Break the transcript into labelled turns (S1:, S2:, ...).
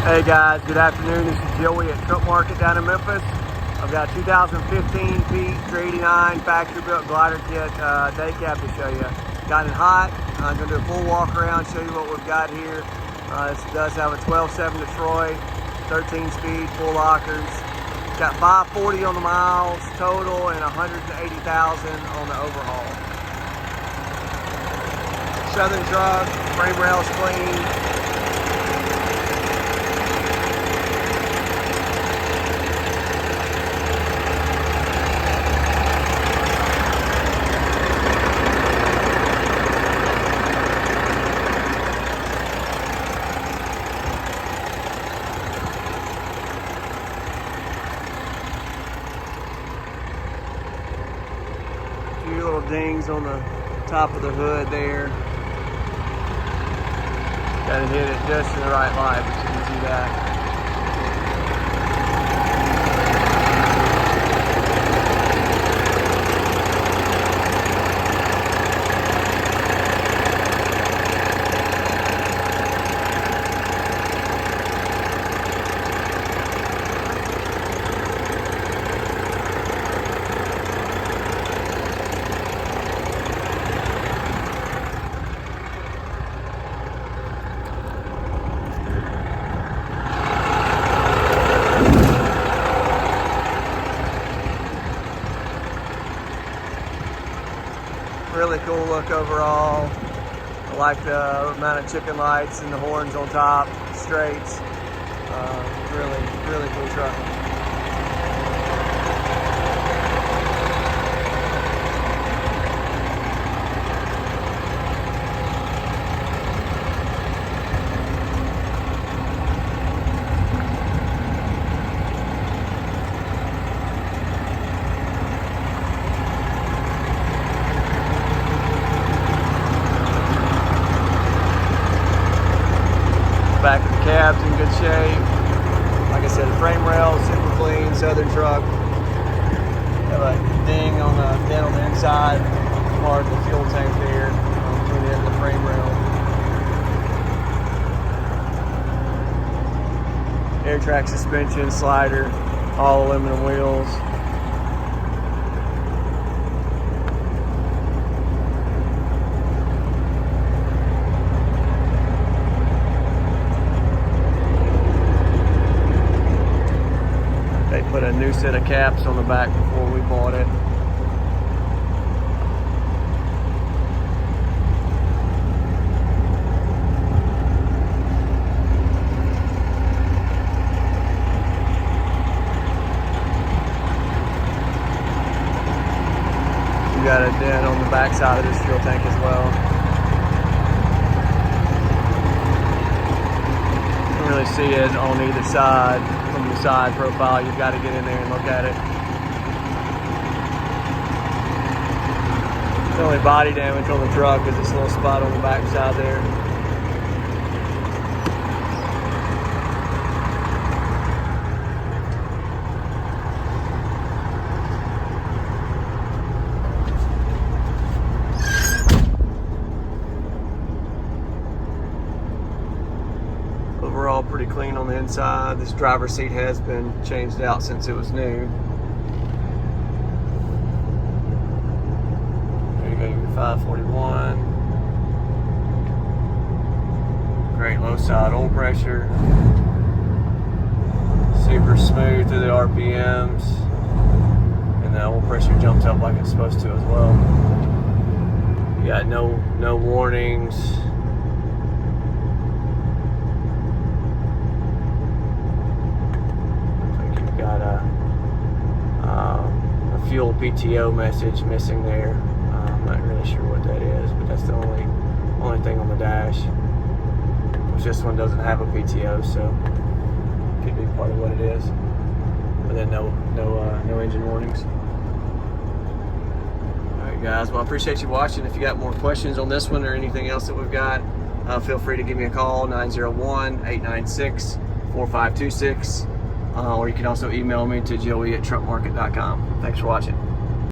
S1: Hey guys, good afternoon. This is Joey at Truck Market down in Memphis. I've got 2015 Pete 389 factory built glider kit Daycab to show you. Got it hot. I'm going to do a full walk around, show you what we've got here. This does have a 12.7 Detroit, 13 speed, full lockers. Got 540 on the miles total and 180,000 on the overhaul. Southern truck, frame rails clean. Few little dings on the top of the hood there. Gotta hit it just in the right light, but you can see that. Really cool look overall. I like the amount of chicken lights and the horns on top, straights. Really cool truck. Back of the cab's in good shape. Like I said, the frame rail super clean, Southern truck. Have a dent on the inside part of the fuel tank there between the end of the frame rail. Air track suspension, slider, all aluminum wheels. They put a new set of caps on the back before we bought it. You got a dent on the back side of this fuel tank as well. You can really see it on either side. From the side profile, you've got to get in there and look at it. The only body damage on the truck is this little spot on the back side there. Overall pretty clean on the inside. This driver's seat has been changed out since it was new. There you go, your 541. Great low side oil pressure. Super smooth through the RPMs. And the oil pressure jumps up like it's supposed to as well. You got no warnings. A fuel PTO message missing there. I'm not really sure what that is, but that's the only thing on the dash. Which this one doesn't have a PTO, so could be part of what it is. But then no engine warnings. All right, guys. Well, I appreciate you watching. If you got more questions on this one or anything else that we've got, feel free to give me a call, 901-896-4526. Or you can also email me to joey@truckmarket.com. Thanks for watching.